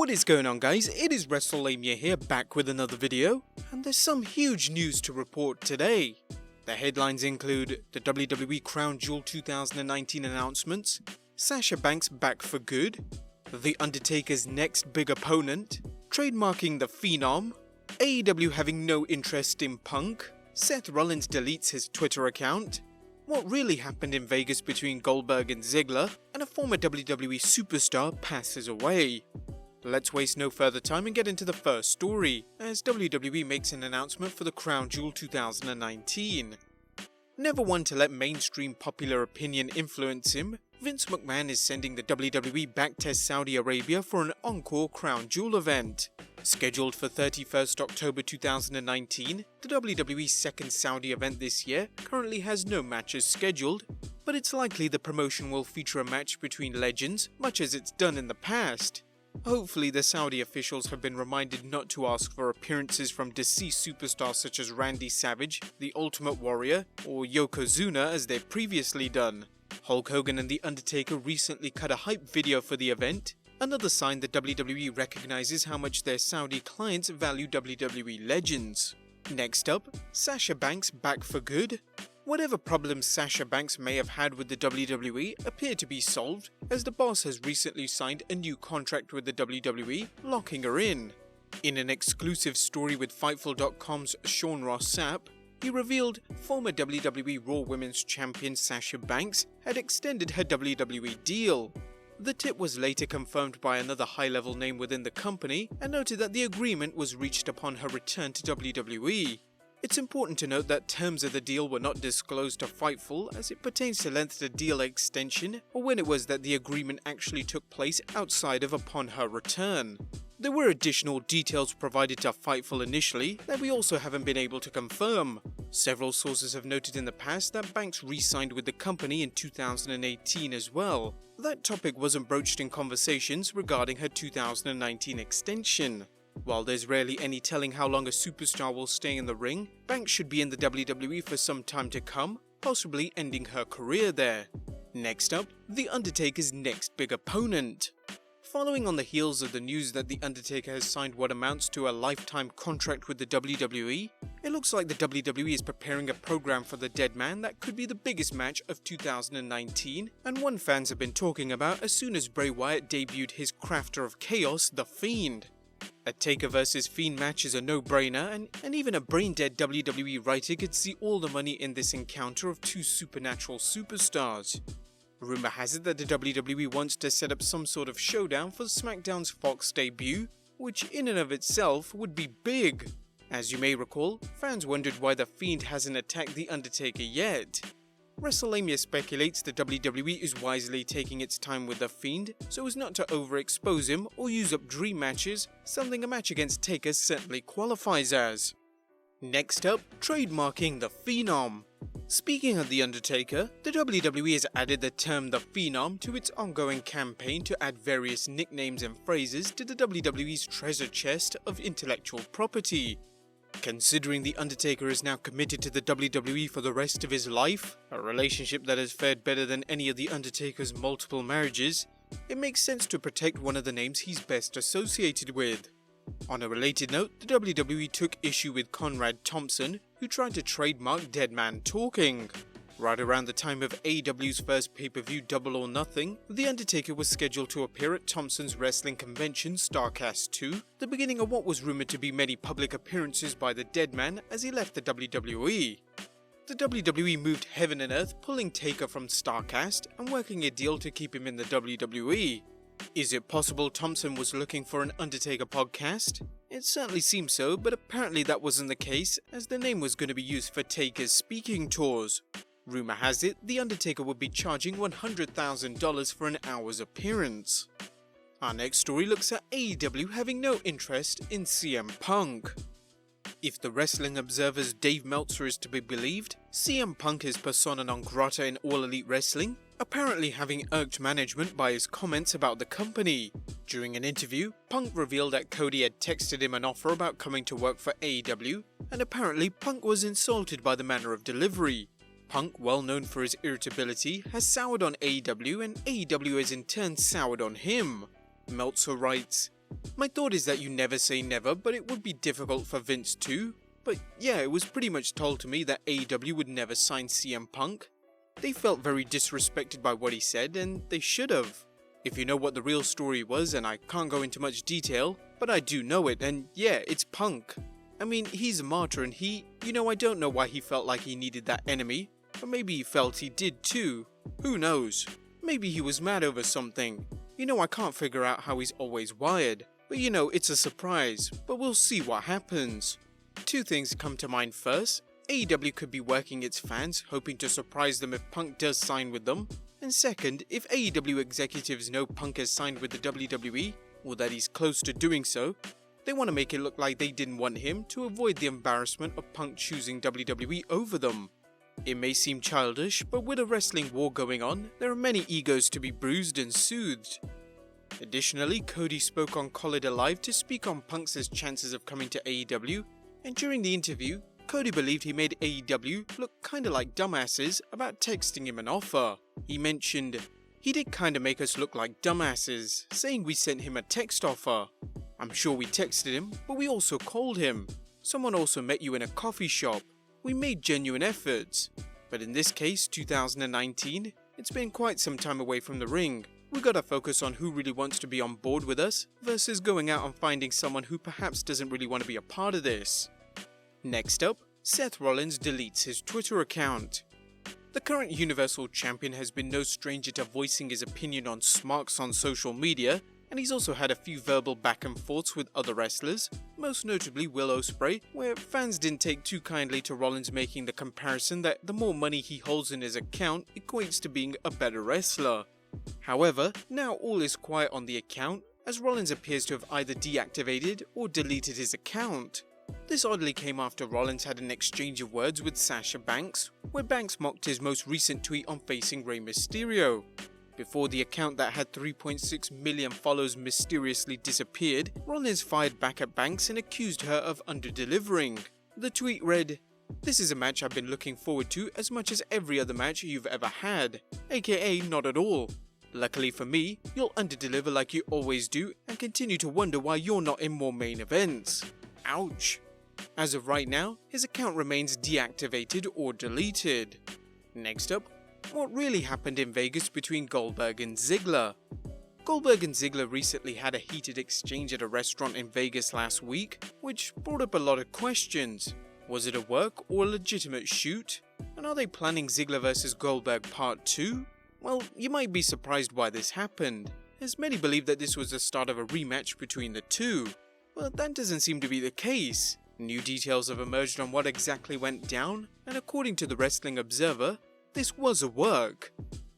What is going on, guys? It is Wrestlelamia here, back with another video, and there's some huge news to report today. The headlines include the WWE Crown Jewel 2019 announcements, Sasha Banks back for good, The Undertaker's next big opponent, Trademarking The Phenom, AEW having no interest in Punk, Seth Rollins deletes his Twitter account, what really happened in Vegas between Goldberg and Ziggler, and a former WWE superstar passes away. Let's waste no further time and get into the first story, as WWE makes an announcement for the Crown Jewel 2019. Never one to let mainstream popular opinion influence him, Vince McMahon is sending the WWE back to Saudi Arabia for an encore Crown Jewel event. Scheduled for 31st October 2019, the WWE's second Saudi event this year currently has no matches scheduled, but it's likely the promotion will feature a match between legends, much as it's done in the past. Hopefully the Saudi officials have been reminded not to ask for appearances from deceased superstars such as Randy Savage, The Ultimate Warrior, or Yokozuna as they've previously done. Hulk Hogan and The Undertaker recently cut a hype video for the event, another sign that WWE recognizes how much their Saudi clients value WWE legends. Next up, Sasha Banks back for good. Whatever problems Sasha Banks may have had with the WWE appear to be solved, as the boss has recently signed a new contract with the WWE, locking her in. In an exclusive story with Fightful.com's Sean Ross Sapp, he revealed former WWE Raw Women's Champion Sasha Banks had extended her WWE deal. The tip was later confirmed by another high-level name within the company and noted that the agreement was reached upon her return to WWE. It's important to note that terms of the deal were not disclosed to Fightful as it pertains to length of the deal extension or when it was that the agreement actually took place outside of upon her return. There were additional details provided to Fightful initially that we also haven't been able to confirm. Several sources have noted in the past that Banks re-signed with the company in 2018 as well. That topic wasn't broached in conversations regarding her 2019 extension. While there's rarely any telling how long a superstar will stay in the ring, Banks should be in the WWE for some time to come, possibly ending her career there. Next up, The Undertaker's next big opponent. Following on the heels of the news that The Undertaker has signed what amounts to a lifetime contract with the WWE, it looks like the WWE is preparing a program for the dead man that could be the biggest match of 2019, and one fans have been talking about as soon as Bray Wyatt debuted his crafter of chaos, The Fiend. A Taker vs Fiend match is a no-brainer, and even a brain-dead WWE writer could see all the money in this encounter of two supernatural superstars. Rumor has it that the WWE wants to set up some sort of showdown for SmackDown's Fox debut, which in and of itself would be big. As you may recall, fans wondered why The Fiend hasn't attacked The Undertaker yet. Wrestlelamia speculates the WWE is wisely taking its time with The Fiend so as not to overexpose him or use up dream matches, something a match against Taker certainly qualifies as. Next up, Trademarking The Phenom. Speaking of The Undertaker, the WWE has added the term The Phenom to its ongoing campaign to add various nicknames and phrases to the WWE's treasure chest of intellectual property. Considering The Undertaker is now committed to the WWE for the rest of his life, a relationship that has fared better than any of The Undertaker's multiple marriages, it makes sense to protect one of the names he's best associated with. On a related note, the WWE took issue with Conrad Thompson, who tried to trademark Dead Man Talking. Right around the time of AEW's first pay-per-view Double or Nothing, The Undertaker was scheduled to appear at Thompson's wrestling convention Starrcast 2, the beginning of what was rumored to be many public appearances by the Dead Man as he left the WWE. The WWE moved heaven and earth, pulling Taker from Starrcast and working a deal to keep him in the WWE. Is it possible Thompson was looking for an Undertaker podcast? It certainly seems so, but apparently that wasn't the case, as the name was going to be used for Taker's speaking tours. Rumor has it, The Undertaker would be charging $100,000 for an hour's appearance. Our next story looks at AEW having no interest in CM Punk. If the Wrestling Observer's Dave Meltzer is to be believed, CM Punk is persona non grata in All Elite Wrestling, apparently having irked management by his comments about the company. During an interview, Punk revealed that Cody had texted him an offer about coming to work for AEW, and apparently Punk was insulted by the manner of delivery. Punk, well known for his irritability, has soured on AEW and AEW has in turn soured on him. Meltzer writes, My thought is that you never say never, but it would be difficult for Vince too. But yeah, it was pretty much told to me that AEW would never sign CM Punk. They felt very disrespected by what he said, and they should have. If you know what the real story was, and I can't go into much detail, but I do know it, and yeah, it's Punk. I mean, he's a martyr, and I don't know why he felt like he needed that enemy, but maybe he felt he did too. Who knows? Maybe he was mad over something. I can't figure out how he's always wired. But it's a surprise, but we'll see what happens. Two things come to mind first. AEW could be working its fans, hoping to surprise them if Punk does sign with them. And second, if AEW executives know Punk has signed with the WWE, or that he's close to doing so, they want to make it look like they didn't want him to avoid the embarrassment of Punk choosing WWE over them. It may seem childish, but with a wrestling war going on, there are many egos to be bruised and soothed. Additionally, Cody spoke on Collider Live to speak on Punk's chances of coming to AEW, and during the interview, Cody believed he made AEW look kinda like dumbasses about texting him an offer. He mentioned, "He did kinda make us look like dumbasses, saying we sent him a text offer. I'm sure we texted him, but we also called him. Someone also met you in a coffee shop. We made genuine efforts. But in this case, 2019, it's been quite some time away from the ring. We gotta focus on who really wants to be on board with us versus going out and finding someone who perhaps doesn't really want to be a part of this." Next up, Seth Rollins deletes his Twitter account. The current Universal Champion has been no stranger to voicing his opinion on smarks on social media, and he's also had a few verbal back and forths with other wrestlers, most notably Will Ospreay, where fans didn't take too kindly to Rollins making the comparison that the more money he holds in his account equates to being a better wrestler. However, now all is quiet on the account, as Rollins appears to have either deactivated or deleted his account. This oddly came after Rollins had an exchange of words with Sasha Banks, where Banks mocked his most recent tweet on facing Rey Mysterio. Before the account that had 3.6 million followers mysteriously disappeared, Rollins fired back at Banks and accused her of under-delivering. The tweet read, "This is a match I've been looking forward to as much as every other match you've ever had, aka not at all. Luckily for me, you'll under-deliver like you always do and continue to wonder why you're not in more main events. Ouch." As of right now, his account remains deactivated or deleted. Next up, what really happened in Vegas between Goldberg and Ziggler? Goldberg and Ziggler recently had a heated exchange at a restaurant in Vegas last week, which brought up a lot of questions. Was it a work or a legitimate shoot? And are they planning Ziggler vs Goldberg Part 2? Well, you might be surprised why this happened, as many believe that this was the start of a rematch between the two. But that doesn't seem to be the case. New details have emerged on what exactly went down, and according to the Wrestling Observer, this was a work.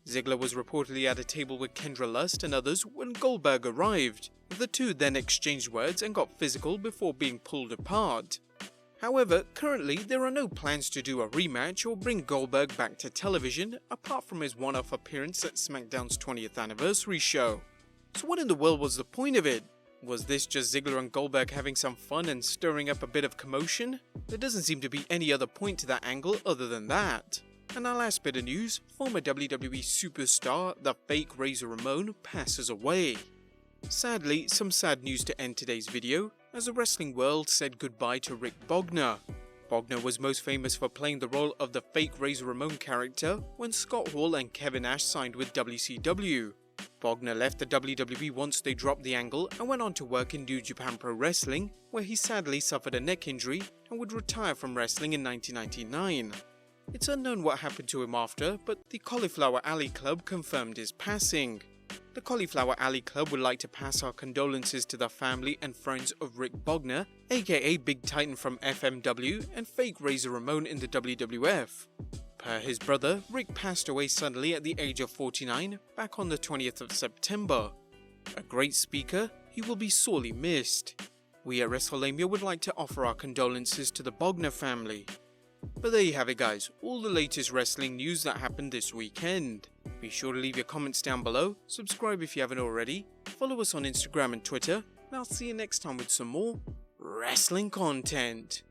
Ziggler was reportedly at a table with Kendra Lust and others when Goldberg arrived. The two then exchanged words and got physical before being pulled apart. However, currently there are no plans to do a rematch or bring Goldberg back to television apart from his one-off appearance at SmackDown's 20th anniversary show. So what in the world was the point of it? Was this just Ziggler and Goldberg having some fun and stirring up a bit of commotion? There doesn't seem to be any other point to that angle other than that. And our last bit of news, former WWE superstar, the fake Razor Ramon, passes away. Sadly, some sad news to end today's video, as the wrestling world said goodbye to Rick Bogner. Bogner was most famous for playing the role of the fake Razor Ramon character when Scott Hall and Kevin Nash signed with WCW. Bogner left the WWE once they dropped the angle and went on to work in New Japan Pro Wrestling, where he sadly suffered a neck injury and would retire from wrestling in 1999. It's unknown what happened to him after, but the Cauliflower Alley Club confirmed his passing. The Cauliflower Alley Club would like to pass our condolences to the family and friends of Rick Bogner, aka Big Titan from FMW and fake Razor Ramon in the WWF. Per his brother, Rick passed away suddenly at the age of 49, back on the 20th of September. A great speaker, he will be sorely missed. We at Wrestlelamia would like to offer our condolences to the Bogner family. But there you have it guys, all the latest wrestling news that happened this weekend. Be sure to leave your comments down below, subscribe if you haven't already, follow us on Instagram and Twitter, and I'll see you next time with some more wrestling content.